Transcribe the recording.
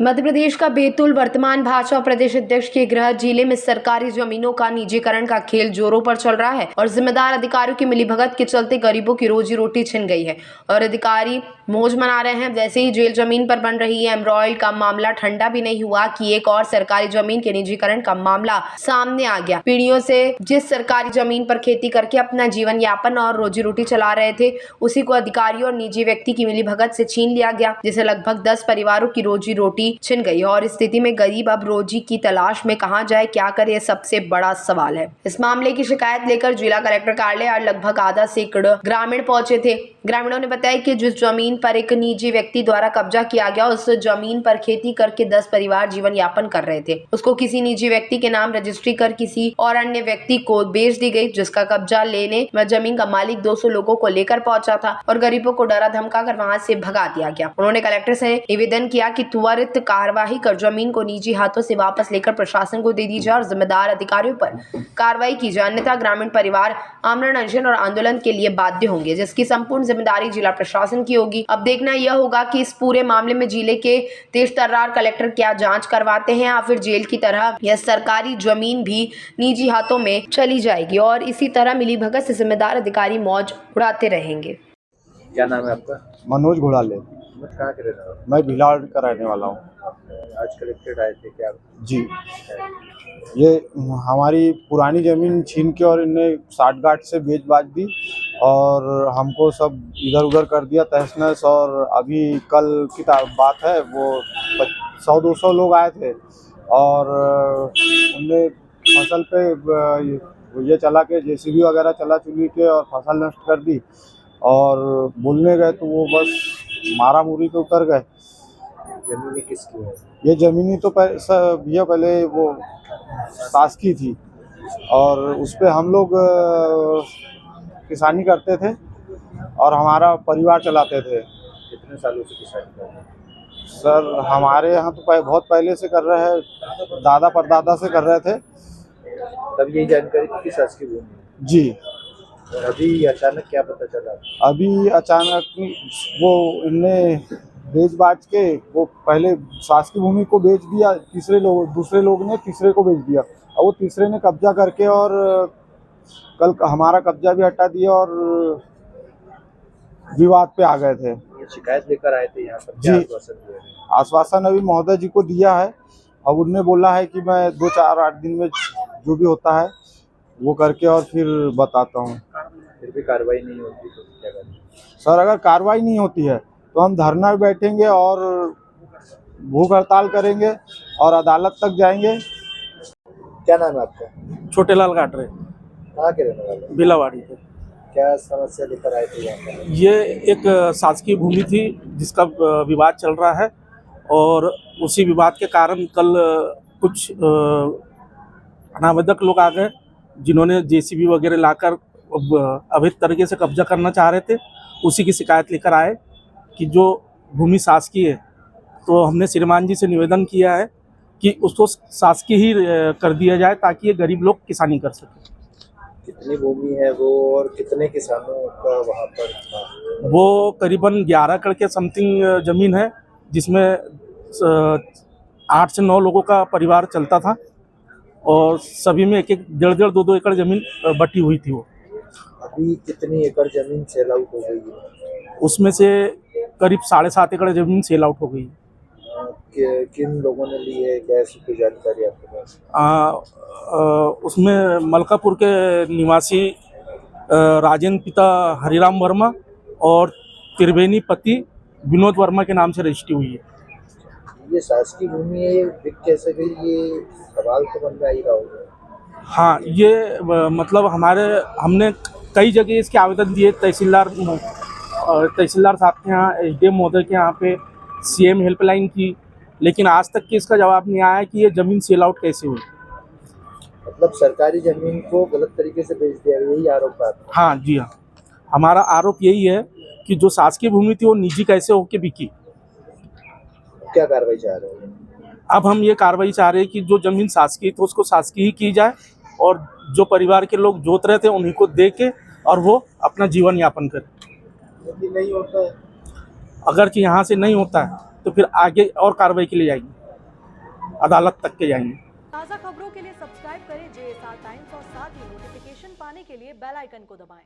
मध्य प्रदेश का बैतूल वर्तमान भाजपा प्रदेश अध्यक्ष के गृह जिले में सरकारी जमीनों का निजीकरण का खेल जोरों पर चल रहा है और जिम्मेदार अधिकारियों की मिलीभगत के चलते गरीबों की रोजी रोटी छिन गई है और अधिकारी मौज मना रहे हैं। जैसे ही जेल जमीन पर बन रही है एमरॉयल का मामला ठंडा भी नहीं हुआ कि एक और सरकारी जमीन के निजीकरण का मामला सामने आ गया। पीढ़ियों से जिस सरकारी जमीन पर खेती करके अपना जीवन यापन और रोजी रोटी चला रहे थे, उसी को अधिकारियों और निजी व्यक्ति की मिलीभगत से छीन लिया गया, जिससे लगभग 10 परिवारों की रोजी रोटी छिन गई और स्थिति में गरीब अब रोजी की तलाश में कहां जाए, क्या करे, सबसे बड़ा सवाल है। इस मामले की शिकायत लेकर जिला कलेक्टर कार्यालय और लगभग आधा सैकड़ों ग्रामीण पहुंचे थे। ग्रामीणों ने बताया कि जिस जमीन पर एक निजी व्यक्ति द्वारा कब्जा किया गया, उस जमीन पर खेती करके 10 परिवार जीवन यापन कर रहे थे। उसको किसी निजी व्यक्ति के नाम रजिस्ट्री कर किसी और अन्य व्यक्ति को बेच दी गई, जिसका कब्जा लेने व जमीन का मालिक 200 लोगों को लेकर पहुंचा था और गरीबों को डरा धमका कर वहां से भगा दिया गया। उन्होंने कलेक्टर से निवेदन किया कि त्वरित कार्यवाही कर जमीन को निजी हाथों से वापस लेकर प्रशासन को दे दी जाए और जिम्मेदार अधिकारियों पर कार्रवाई की जाए, अन्यथा ग्रामीण परिवार आमरण अनशन और आंदोलन के लिए बाध्य होंगे, जिसकी संपूर्ण जिम्मेदारी जिला प्रशासन की होगी। अब देखना यह होगा कि इस पूरे मामले में जिले के तेज तर्रार कलेक्टर क्या जांच करवाते हैं या फिर जेल की तरह यह सरकारी जमीन भी निजी हाथों में चली जाएगी और इसी तरह मिलीभगत से जिम्मेदार अधिकारी मौज उड़ाते रहेंगे। क्या नाम है आपका? मनोज घोड़ाले। कहाँ के रहने वाले? मैं भिलाड़ का रहने वाला हूँ। आज कलेक्टेड आए थे क्या? जी, ये हमारी पुरानी ज़मीन छीन के और इन्हें साठगांठ से बेच बाच दी और हमको सब इधर उधर कर दिया तहस नहस। और अभी कल की बात है, वो 100-200 लोग आए थे और उनने फसल पे ये चला के जेसीबी वगैरह चला चुली के और फसल नष्ट कर दी और बोलने गए तो वो बस मारा मुरी पे उतर गए। जमीनी किसकी है? ये ज़मीनी तो भैया पहले वो सास की थी और उस पे हम लोग किसानी करते थे और हमारा परिवार चलाते थे। कितने सालों से किसानी कर रहे हैं? सर हमारे यहाँ तो बहुत पहले से कर रहे हैं, दादा परदादा से कर रहे थे। तब यही जानकारी थी कि सास की भूमि है? जी। और अभी अचानक क्या पता चला? अभी अचानक वो इनने बेच बाच के वो पहले सास की भूमि को बेच दिया, दूसरे लोग ने तीसरे को बेच दिया और वो तीसरे ने कब्जा करके और कल हमारा कब्जा भी हटा दिया और विवाद पे आ गए थे। ये शिकायत लेकर आए थे यहाँ पर? जी, आश्वासन दिया है? आश्वासन अभी महोदय जी को दिया है। अब उनने बोला है कि मैं 2-4-8 दिन में जो भी होता है वो करके और फिर बताता हूँ। फिर भी कार्रवाई नहीं होती तो क्या करें? सर अगर कार्रवाई नहीं होती है तो हम धरना पे बैठेंगे और भूख हड़ताल करेंगे और अदालत तक जाएंगे। क्या नाम है आपका? छोटे लाल गाटरे, कहाँ के रहने वाले? बिलावाड़ी के। क्या समस्या लेकर आए थे यहाँ पर? ये एक शासकीय भूमि थी जिसका विवाद चल रहा है और उसी विवाद के कारण कल कुछ अनावश्यक लोग आ गए जिन्होंने जेसीबी वगैरह लाकर अवैध तरीके से कब्जा करना चाह रहे थे। उसी की शिकायत लेकर आए कि जो भूमि शासकीय है, तो हमने श्रीमान जी से निवेदन किया है कि उसको शासकीय ही कर दिया जाए ताकि ये गरीब लोग किसानी कर सकें। कितनी भूमि है वो और कितने किसानों का वहाँ पर था? वो करीबन 11 एकड़ के समथिंग ज़मीन है जिसमें 8 से 9 लोगों का परिवार चलता था और सभी में 1-1, 1.5-1.5, 2-2 एकड़ ज़मीन बटी हुई थी। वो अभी कितनी एकड़ जमीन सेल आउट हो गई है? उसमें से करीब 7.5 एकड़ ज़मीन सेल आउट हो गई। किन लोगों ने ली है, क्या ऐसी कोई जानकारी आपके पास? उसमें मलकापुर के निवासी राजेंद्र पिता हरिराम वर्मा और त्रिवेणी पति विनोद वर्मा के नाम से रजिस्ट्री हुई है। ये शासकीय भूमि है, ये बिक कैसे गई, ये सवाल तो बन ही रहा होगा। हाँ, ये मतलब हमने कई जगह इसके आवेदन दिए, तहसीलदार साहब के यहाँ, एसडीएम महोदय के यहाँ पे, सीएम हेल्पलाइन की, लेकिन आज तक कि इसका जवाब नहीं आया कि ये ज़मीन सेल आउट कैसे हुई। मतलब सरकारी जमीन को गलत तरीके से बेच दिया, यही आरोप है? हाँ जी, हाँ, हमारा आरोप यही है कि जो शासकीय भूमि थी वो निजी कैसे होके बिकी। क्या कार्रवाई चाह रहे हैं? अब हम ये कार्रवाई चाह रहे हैं कि जो ज़मीन शासकीय थी उसको शासकीय ही की जाए और जो परिवार के लोग जोत रहे थे उन्हीं को दे के और वो अपना जीवन यापन करें। यदि नहीं होता है, अगर कि यहाँ से नहीं होता है तो फिर आगे और कार्रवाई के लिए जाएंगे, अदालत तक के जाएंगे। ताज़ा खबरों के लिए सब्सक्राइब करें JSR टाइम्स और साथ ही नोटिफिकेशन पाने के लिए बेल आइकन को दबाएं।